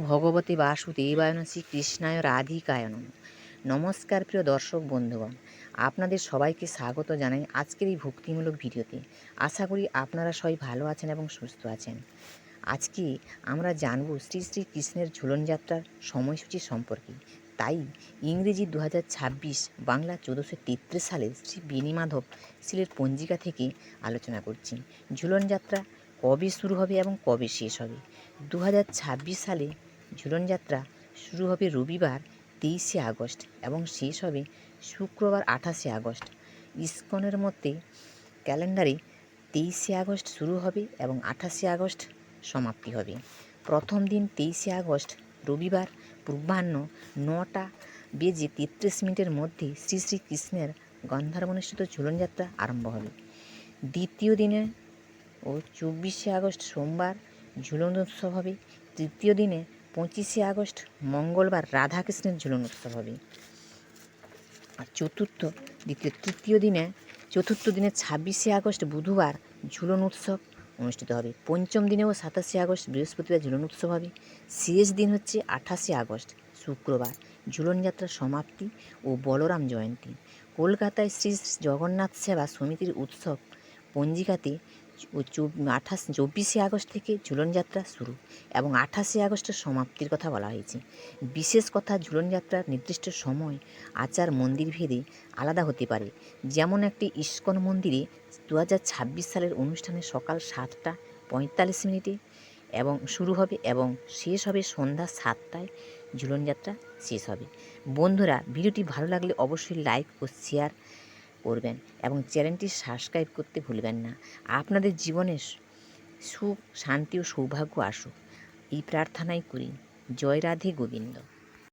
ভগবতে বাসুদেবায় নমঃ, শ্রীকৃষ্ণায় রাধিকায় নমঃ। নমস্কার প্রিয় দর্শক বন্ধুগণ, আপনাদের সবাইকে স্বাগত জানাই আজকের এই ভক্তিমূলক ভিডিওতে। আশা করি আপনারা সবাই ভালো আছেন এবং সুস্থ আছেন। আজকে আমরা জানব শ্রী শ্রী কৃষ্ণের ঝুলন যাত্রার সময়সূচি সম্পর্কে। তাই ইংরেজি 2026, বাংলা 1433 সালে শ্রী বেণীমাধব শীলের পঞ্জিকা থেকে আলোচনা করছি। ঝুলন যাত্রা কবে শুরু হবে এবং কবে শেষ হবে? 2026 সালে ঝুলন যাত্রা শুরু হবে রবিবার 23শে আগস্ট এবং শেষ হবে শুক্রবার 28শে আগস্ট। ইসকনের মতে ক্যালেন্ডারে 23শে আগস্ট শুরু হবে এবং 28শে আগস্ট সমাপ্তি হবে। প্রথম দিন 23শে আগস্ট রবিবার পূর্বাহ্ন 9:33 মধ্যে শ্রী শ্রীকৃষ্ণের গন্ধারবনুষ্ঠিত ঝুলনযাত্রা আরম্ভ হবে। দ্বিতীয় দিনে ও 24শে আগস্ট সোমবার ঝুলন উৎসব হবে। তৃতীয় দিনে 25শে আগস্ট মঙ্গলবার রাধাকৃষ্ণের ঝুলন উৎসব হবে। আর চতুর্থ দিনে 26শে আগস্ট বুধবার ঝুলন উৎসব অনুষ্ঠিত হবে। পঞ্চম দিনে ও 27শে আগস্ট বৃহস্পতিবার ঝুলন উৎসব হবে। শেষ দিন হচ্ছে 28শে আগস্ট শুক্রবার ঝুলন যাত্রার সমাপ্তি ও বলরাম জয়ন্তী। কলকাতায় শ্রী জগন্নাথ সেবা সমিতির উৎসব পঞ্জিকাতে 24শে আগস্ট থেকে ঝুলন যাত্রা শুরু এবং 28শে আগস্টের সমাপ্তির কথা বলা হয়েছে। বিশেষ কথা, ঝুলন যাত্রার নির্দিষ্ট সময় আচার মন্দির ভেদে আলাদা হতে পারে। যেমন একটি ইস্কন মন্দিরে 2026 সালের অনুষ্ঠানে সকাল 7:45 এবং শুরু হবে এবং শেষ হবে সন্ধ্যা 7টায়। ঝুলন যাত্রা শেষ হবে। বন্ধুরা, ভিডিওটি ভালো লাগলে অবশ্যই লাইক ও শেয়ার করবেন এবং চ্যানেলটি সাবস্ক্রাইব করতে ভুলবেন না। আপনাদের জীবনে সুখ, শান্তি ও সৌভাগ্য আসুক এই প্রার্থনাই করি। জয় রাধে গোবিন্দ।